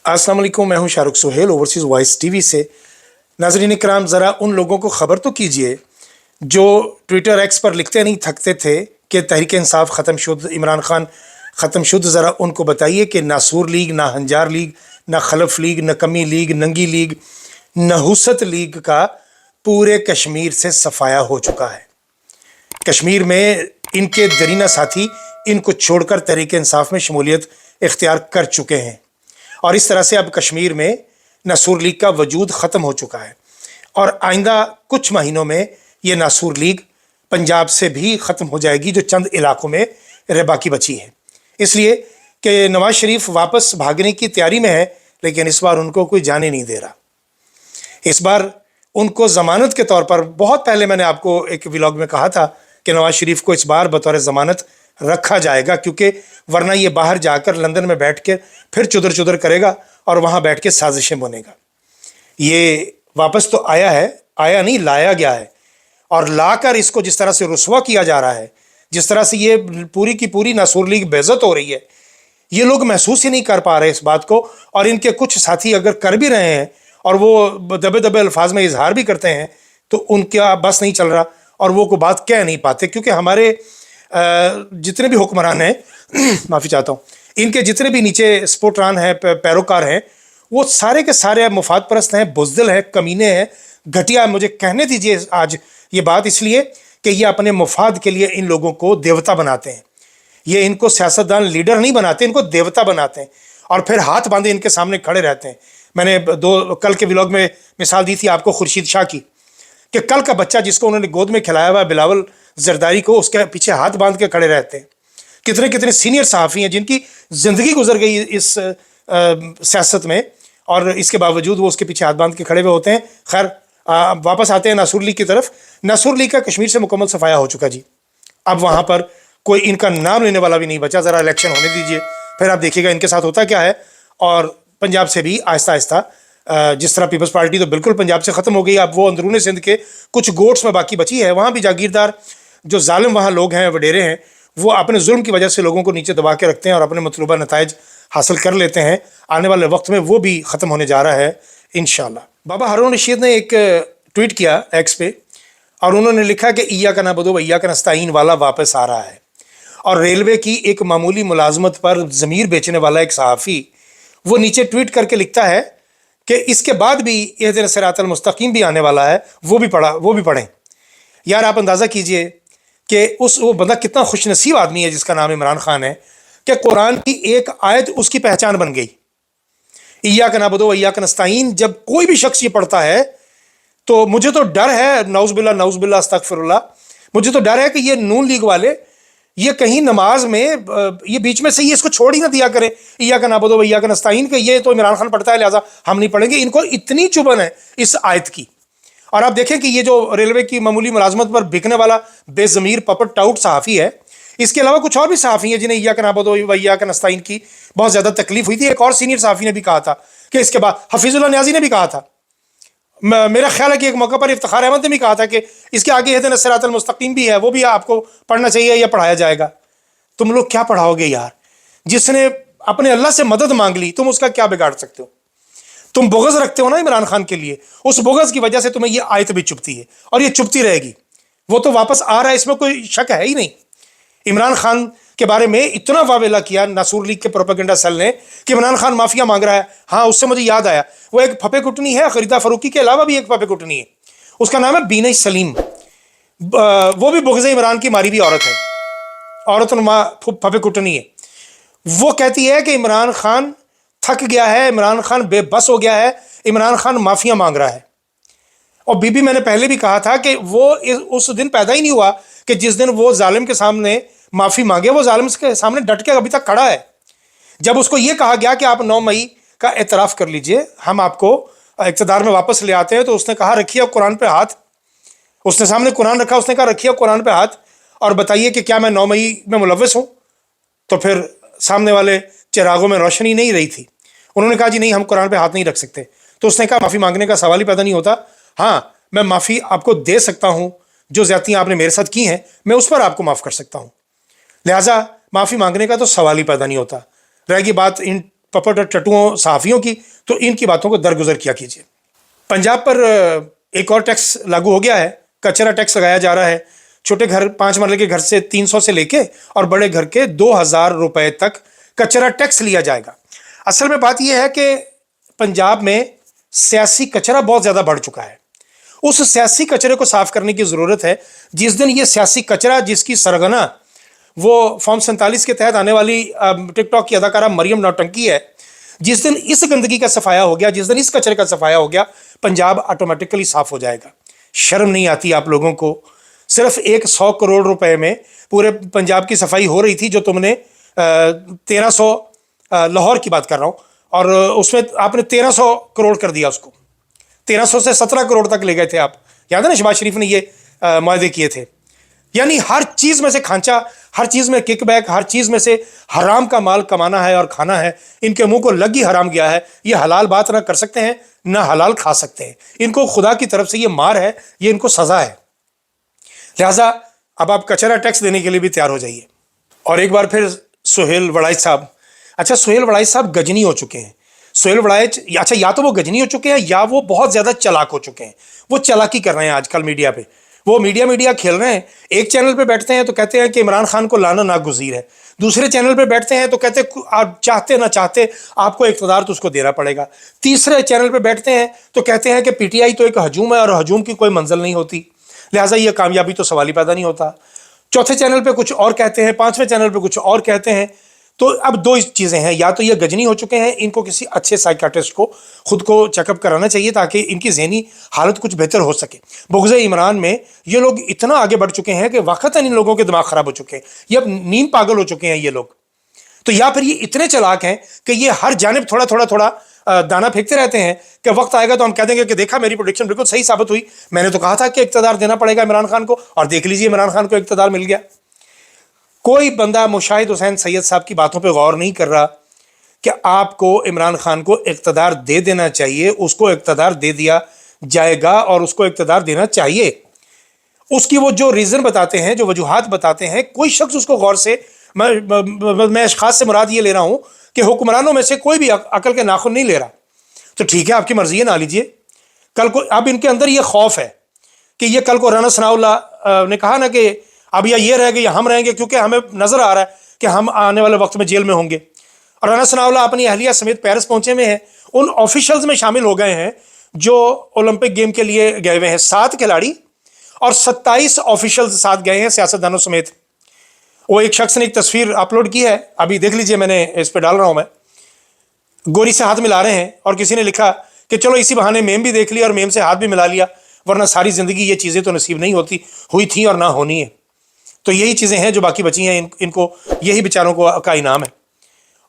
अस्सलाम वालेकुम, मैं हूं Shahrukh Suhail Overseas Voice TV से। नाज़रीन इकराम, ज़रा उन लोगों को ख़बर तो कीजिए जो ट्विटर एक्स पर लिखते नहीं थकते थे कि तहरीक इंसाफ ख़त्म शुद, इमरान खान ख़त्म शुद। ज़रा उनको बताइए कि ना सूर लीग, ना हंजार लीग, ना खलफ लीग, न कमी लीग, नंगी लीग, नहुसत लीग का पूरे कश्मीर से सफाया हो चुका है। कश्मीर में इनके दरीना साथी इनको छोड़कर तहरीक इंसाफ में शमूलियत इख्तियार कर चुके हैं और इस तरह से अब कश्मीर में नासूर लीग का वजूद ख़त्म हो चुका है और आइंदा कुछ महीनों में ये नासूर लीग पंजाब से भी ख़त्म हो जाएगी, जो चंद इलाकों में रह बाकी बची है। इसलिए कि नवाज शरीफ वापस भागने की तैयारी में है, लेकिन इस बार उनको कोई जाने नहीं दे रहा। इस बार उनको ज़मानत के तौर पर, बहुत पहले मैंने आपको एक व्लॉग में कहा था कि नवाज शरीफ को इस बार बतौर ज़मानत रखा जाएगा, क्योंकि वरना ये बाहर जाकर लंदन में बैठ के फिर चुदर चुदर करेगा और वहाँ बैठ के साजिशें बुनेगा। ये वापस तो आया है, आया नहीं लाया गया है, और लाकर इसको जिस तरह से रुसवा किया जा रहा है, जिस तरह से ये पूरी की पूरी नासूर लीग बेइज्जत हो रही है, ये लोग महसूस ही नहीं कर पा रहे इस बात को। और इनके कुछ साथी अगर कर भी रहे हैं और वो दबे दबे अल्फाज में इजहार भी करते हैं, तो उनका बस नहीं चल रहा और वो को बात कह नहीं पाते, क्योंकि हमारे जितने भी हुक्मरान हैं माफ़ी चाहता हूँ, इनके जितने भी नीचे सपोर्टरान हैं, पैरोकार हैं, वो सारे के सारे मुफाद परस्त हैं, बुज़दिल हैं, कमीने हैं, घटिया। मुझे कहने दीजिए आज ये बात, इसलिए कि ये अपने मुफाद के लिए इन लोगों को देवता बनाते हैं। ये इनको सियासतदान लीडर नहीं बनाते, इनको देवता बनाते हैं और फिर हाथ बांधे इनके सामने खड़े रहते हैं। मैंने कल के व्लॉग में मिसाल दी थी आपको खुर्शीद शाह की, कि कल का बच्चा जिसको उन्होंने गोद में खिलाया हुआ बिलावल जरदारी को, उसके पीछे हाथ बांध के खड़े रहते हैं। कितने कितने सीनियर सहाफ़ी हैं जिनकी ज़िंदगी गुजर गई इस सियासत में, और इसके बावजूद वो उसके पीछे हाथ बांध के खड़े हुए होते हैं। खैर, वापस आते हैं नासूर लीग की तरफ। नासूर लीग का कश्मीर से मुकम्मल सफाया हो चुका जी। अब वहाँ पर कोई इनका नाम लेने वाला भी नहीं बचा। ज़रा इलेक्शन होने दीजिए, फिर आप देखिएगा इनके साथ होता क्या है। और पंजाब से भी आहिस्ता आहिस्ता, जिस तरह पीपल्स पार्टी तो बिल्कुल पंजाब से ख़त्म हो गई, अब वो अंदरूनी सिंध के कुछ गोट्स में बाकी बची है। वहाँ भी जागीरदार जो जालिम वहाँ लोग हैं, वडेरे हैं, वो अपने जुल्म की वजह से लोगों को नीचे दबा के रखते हैं और अपने मतलूबा नताइज हासिल कर लेते हैं। आने वाले वक्त में वो भी ख़त्म होने जा रहा है इंशाअल्लाह। बाबा हारून रशीद ने एक ट्वीट किया एक्स पे, और उन्होंने लिखा कि इय्याका नअबुदु व इय्याका नस्तईन वाला वापस आ रहा है। और रेलवे की एक मामूली मुलाजमत पर ज़मीर बेचने वाला एक सहाफ़ी वो नीचे ट्वीट करके लिखता है कि इसके बाद भी इहदिना सिरातल मुस्तकीम भी आने वाला है, वो भी पढ़ें। यार, आप अंदाज़ा कीजिए कि वो बंदा कितना खुशनसीब आदमी है जिसका नाम इमरान खान है, कि कुरान की एक आयत उसकी पहचान बन गई। इय्याका नअबुदु व इय्याका नस्तईन जब कोई भी शख्स ये पढ़ता है, तो मुझे तो डर है, नऊज़ बिल्लाह अस्तगफिरुल्लाह, मुझे तो डर है कि ये नून लीग वाले ये कहीं नमाज में ये बीच में से ये इसको छोड़ ही ना दिया करें, इय्याका नअबुदु व इय्याका नस्तईन, के ये तो इमरान खान पढ़ता है लिहाजा हम नहीं पढ़ेंगे। इनको इतनी चुभन है इस आयत की। और आप देखें कि ये जो रेलवे की मामूली मुलाजमत पर बिकने वाला बेज़मीर पपट टाउट सहाफ़ी है, इसके अलावा कुछ और भी सहाफ़ी हैं जिन्हें इय्याका नअबुदु व इय्याका नस्तईन की बहुत ज़्यादा तकलीफ हुई थी। एक और सीनियर सहाफ़ी ने भी कहा था कि इसके बाद हफीजुल्लाह न्याज़ी ने भी कहा था, मेरा ख्याल है कि एक मौका पर इफ्तिखार अहमद ने भी कहा था कि इसके आगे इहदिना सिरातल मुस्तकीम भी है, वो भी आपको पढ़ना चाहिए या पढ़ाया जाएगा। तुम लोग क्या पढ़ाओगे यार? जिसने अपने अल्लाह से मदद मांग ली, तुम उसका क्या बिगाड़ सकते हो? तुम बुग़्ज़ रखते हो ना इमरान खान के लिए, उस बुग़्ज़ की वजह से तुम्हें ये आयत भी चुभती है और ये चुभती रहेगी। वो तो वापस आ रहा है, इसमें कोई शक है ही नहीं। इमरान खान के बारे में इतना वावेला किया नासूर लीग के प्रोपेगेंडा सेल ने कि इमरान खान माफिया मांग रहा है। हाँ, उससे मुझे याद आया, वो एक फपे कुटनी है, खरीदा फरूकी के अलावा भी एक फपे कुटनी है, उसका नाम है बीना सलीम। वो भी बुग़्ज़ इमरान की मारी हुई औरत है, औरत फपे कुटनी है। वो कहती है कि इमरान खान थक गया है, इमरान खान बेबस हो गया है, इमरान खान माफिया मांग रहा है। और बीबी, मैंने पहले भी कहा था कि वो उस दिन पैदा ही नहीं हुआ कि जिस दिन वो जालिम के सामने माफ़ी मांगे। वो जालिम के सामने डट के अभी तक खड़ा है। जब उसको ये कहा गया कि आप 9 मई का एतराफ़ कर लीजिए, हम आपको इक़्तिदार में वापस ले आते हैं, तो उसने कहा रखिए कुरान पे हाथ। उसने सामने कुरान रखा, उसने कहा रखिए कुरान पे हाथ और बताइए कि क्या मैं 9 मई में मुलव्वस हूँ? तो फिर सामने वाले चिरागों में रोशनी नहीं रही थी। उन्होंने कहा जी नहीं, हम कुरान पे हाथ नहीं रख सकते। तो उसने कहा माफ़ी मांगने का सवाल ही पैदा नहीं होता। हाँ, मैं माफ़ी आपको दे सकता हूँ, जो ज़्यादतियाँ आपने मेरे साथ की हैं मैं उस पर आपको माफ़ कर सकता हूँ, लिहाजा माफ़ी मांगने का तो सवाल ही पैदा नहीं होता। रहेगी बात इन पपट और टट्टुओं सहाफ़ियों की, तो इनकी बातों को दरगुजर किया कीजिए। पंजाब पर एक और टैक्स लागू हो गया है, कचरा टैक्स लगाया जा रहा है। छोटे घर 5 मरले के घर से 300 से लेके और बड़े घर के 2000 रुपए तक कचरा टैक्स लिया जाएगा। असल में बात यह है कि पंजाब में सियासी कचरा बहुत ज़्यादा बढ़ चुका है। उस सियासी कचरे को साफ करने की ज़रूरत है। जिस दिन ये सियासी कचरा, जिसकी सरगना वो फॉर्म 47 के तहत आने वाली टिकटॉक की अदाकारा मरियम नौटंकी है, जिस दिन इस गंदगी का सफाया हो गया, जिस दिन इस कचरे का सफाया हो गया, पंजाब ऑटोमेटिकली साफ हो जाएगा। शर्म नहीं आती आप लोगों को? सिर्फ 100 करोड़ रुपए में पूरे पंजाब की सफाई हो रही थी, जो तुमने 1300, लाहौर की बात कर रहा हूँ, और उसमें आपने 1300 करोड़ कर दिया उसको। 1300 से 17 करोड़ तक ले गए थे आप, याद है ना? शहबाज शरीफ ने ये मुआहदे किए थे। यानी हर चीज़ में से खांचा, हर चीज़ में किकबैक, हर चीज़ में से हराम का माल कमाना है और खाना है। इनके मुंह को लग ही हराम गया है। ये हलाल बात ना कर सकते हैं, ना हलाल खा सकते हैं। इनको खुदा की तरफ से ये मार है, ये इनको सज़ा है। लिहाजा अब आप कचरा टैक्स देने के लिए भी तैयार हो जाइए। और एक बार फिर सुहेल वड़ाइच साहब, अच्छा सुहेल वड़ाइच साहब गजनी हो चुके हैं। सुहेल वड़ाइच, अच्छा या तो वो गजनी हो चुके हैं या वो बहुत ज़्यादा चालाक हो चुके हैं। वो चालाकी कर रहे हैं आजकल मीडिया पे, वो मीडिया खेल रहे हैं। एक चैनल पे बैठते हैं तो कहते हैं कि इमरान खान को लाना नागुज़ीर है, दूसरे चैनल पे बैठते हैं तो कहते हैं आप चाहते ना चाहते आपको इक़्तिदार तो उसको देना पड़ेगा, तीसरे चैनल पे बैठते हैं तो कहते हैं कि पीटीआई तो एक हजूम है और हजूम की कोई मंजिल नहीं होती, लिहाजा ये कामयाबी तो सवाल ही पैदा नहीं होता। चौथे चैनल पे कुछ और कहते हैं, पांचवें चैनल पे कुछ और कहते हैं। तो अब दो चीज़ें हैं, या तो ये गजनी हो चुके हैं, इनको किसी अच्छे साइकियाट्रिस्ट को खुद को चेकअप कराना चाहिए ताकि इनकी ज़हनी हालत कुछ बेहतर हो सके। बुग़्ज़ इमरान में ये लोग इतना आगे बढ़ चुके हैं कि वाक़तन इन लोगों के दिमाग ख़राब हो चुके हैं, ये अब नींद पागल हो चुके हैं ये लोग। तो या फिर ये इतने चालाक हैं कि ये हर जानिब थोड़ा थोड़ा थोड़ा दाना फेंकते रहते हैं कि वक्त आएगा तो हम कह देंगे कि देखा मेरी प्रेडिक्शन बिल्कुल सही साबित हुई, मैंने तो कहा था कि इक़्तिदार देना पड़ेगा इमरान खान को, और देख लीजिए इमरान खान को इक़्तिदार मिल गया। कोई बंदा मुशाहिद हुसैन सैयद साहब की बातों पे गौर नहीं कर रहा कि आपको इमरान खान को इक़्तिदार दे देना चाहिए, उसको इक़्तिदार दे दिया जाएगा और उसको इक़्तिदार देना चाहिए। उसकी वो जो रीज़न बताते हैं, जो वजूहात बताते हैं, कोई शख्स उसको गौर से, मैं अशखास से मुराद ये ले रहा हूँ कि हुक्मरानों में से कोई भी अकल के नाखुन नहीं ले रहा। तो ठीक है, आपकी मर्जी है, ना लीजिए। कल को अब इनके अंदर ये खौफ है कि ये कल को राना सनाउल्लाह ने कहा ना कि अब या ये रहेंगे या हम रहेंगे, क्योंकि हमें नज़र आ रहा है कि हम आने वाले वक्त में जेल में होंगे। और राना सनाउल्लाह अपनी अहलिया समेत पेरिस पहुंचे हुए हैं, उन ऑफिशल्स में शामिल हो गए हैं जो ओलंपिक गेम के लिए गए हुए हैं। 7 खिलाड़ी और 27 ऑफिशल्स साथ गए हैं, सियासतदानों समेत। वो एक शख्स ने एक तस्वीर अपलोड की है, अभी देख लीजिए, मैंने इस पर डाल रहा हूँ मैं। गोरी से हाथ मिला रहे हैं और किसी ने लिखा कि चलो इसी बहाने मेम भी देख लिया और मेम से हाथ भी मिला लिया, वरना सारी ज़िंदगी ये चीज़ें तो नसीब नहीं होती, हुई थी और ना होनी है। तो यही चीज़ें हैं जो बाकी बची हैं, इनको यही बेचारों को का इनाम है।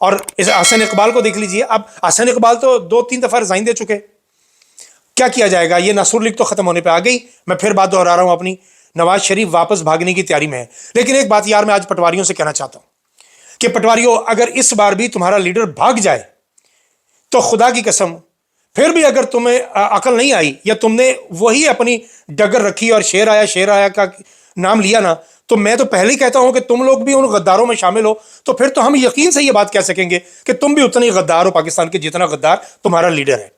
और इस हसन इकबाल को देख लीजिए, अब हसन इकबाल तो 2-3 दफ़ा रिज़ाइन दे चुके, क्या किया जाएगा? ये नसूर लीग तो ख़त्म होने पे आ गई। मैं फिर बात दोहरा रहा हूँ अपनी, नवाज शरीफ वापस भागने की तैयारी में है। लेकिन एक बात यार मैं आज पटवारियों से कहना चाहता हूँ कि पटवारियों, अगर इस बार भी तुम्हारा लीडर भाग जाए तो खुदा की कसम, फिर भी अगर तुम्हें अकल नहीं आई या तुमने वही अपनी डगर रखी और शेर आया का नाम लिया ना, तो मैं तो पहले ही कहता हूं कि तुम लोग भी उन गद्दारों में शामिल हो, तो फिर तो हम यकीन से ये बात कह सकेंगे कि तुम भी उतने ही गद्दार हो पाकिस्तान के जितना गद्दार तुम्हारा लीडर है।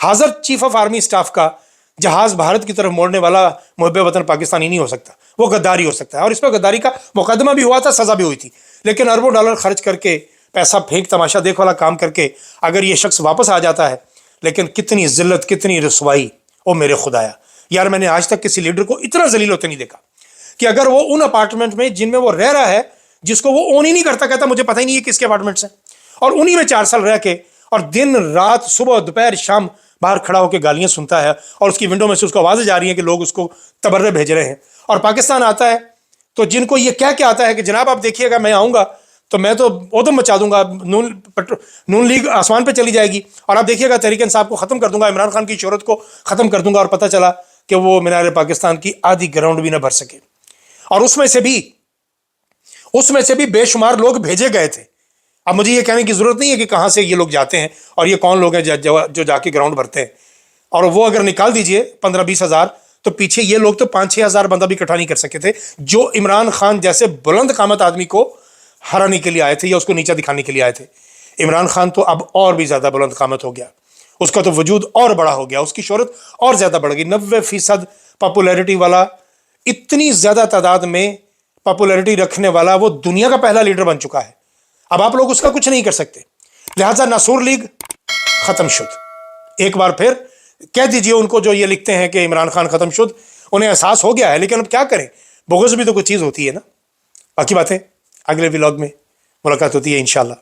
हाजिर चीफ ऑफ आर्मी स्टाफ का जहाज भारत की तरफ मोड़ने वाला मुहब्बे वतन पाकिस्तानी नहीं हो सकता, वो गद्दारी हो सकता है। और इस पर गद्दारी का मुकदमा भी हुआ था, सजा भी हुई थी। लेकिन अरबों डॉलर खर्च करके, पैसा फेंक तमाशा देख वाला काम करके अगर ये शख्स वापस आ जाता है, लेकिन कितनी जिल्लत, कितनी रसवाई, ओ मेरे खुदाया। यार मैंने आज तक किसी लीडर को इतना जलील होते नहीं देखा कि अगर वो उन अपार्टमेंट में जिनमें वो रह रहा है, जिसको वो ओन ही नहीं करता, कहता मुझे पता ही नहीं है किसके अपार्टमेंट्स हैं, और उन्हीं में 4 साल रह के और दिन रात सुबह दोपहर शाम बाहर खड़ा होकर गालियां सुनता है और उसकी विंडो में से उसको आवाज़ें जा रही हैं कि लोग उसको तबर्रे भेज रहे हैं। और पाकिस्तान आता है तो जिनको ये कह के आता है कि जनाब आप देखिएगा मैं आऊँगा तो मैं तो उधम मचा दूंगा, नून लीग आसमान पे चली जाएगी और आप देखिएगा तहरीक इंसाफ को ख़त्म कर दूंगा, इमरान खान की शोहरत को ख़त्म कर दूंगा। और पता चला कि वो मीनार पाकिस्तान की आधी ग्राउंड भी ना भर सके, और उसमें से भी बेशुमार लोग भेजे गए थे। अब मुझे ये कहने की ज़रूरत नहीं है कि कहाँ से ये लोग जाते हैं और ये कौन लोग हैं जो जाके ग्राउंड भरते हैं। और वो अगर निकाल दीजिए 15-20 हज़ार, तो पीछे ये लोग तो 5-6 हज़ार बंदा भी इकट्ठा नहीं कर सके थे, जो इमरान खान जैसे बुलंद कामत आदमी को हराने के लिए आए थे या उसको नीचा दिखाने के लिए आए थे। عمران خان تو اب اور بھی زیادہ بلند قامت ہو گیا، اس کا تو وجود اور بڑا ہو گیا، اس کی شہرت اور زیادہ بڑھ گئی، 90% پاپولیرٹی والا، اتنی زیادہ تعداد میں پاپولیرٹی رکھنے والا وہ دنیا کا پہلا لیڈر بن چکا ہے۔ اب آپ لوگ اس کا کچھ نہیں کر سکتے، لہٰذا ناسور لیگ ختم شد۔ ایک بار پھر کہہ دیجئے ان کو جو یہ لکھتے ہیں کہ عمران خان ختم شد، انہیں احساس ہو گیا ہے، لیکن اب کیا کریں، بغض بھی تو کوئی چیز ہوتی ہے نا۔ باقی باتیں اگلے ولاگ میں ملاقات ہوتی ہے انشاءاللہ۔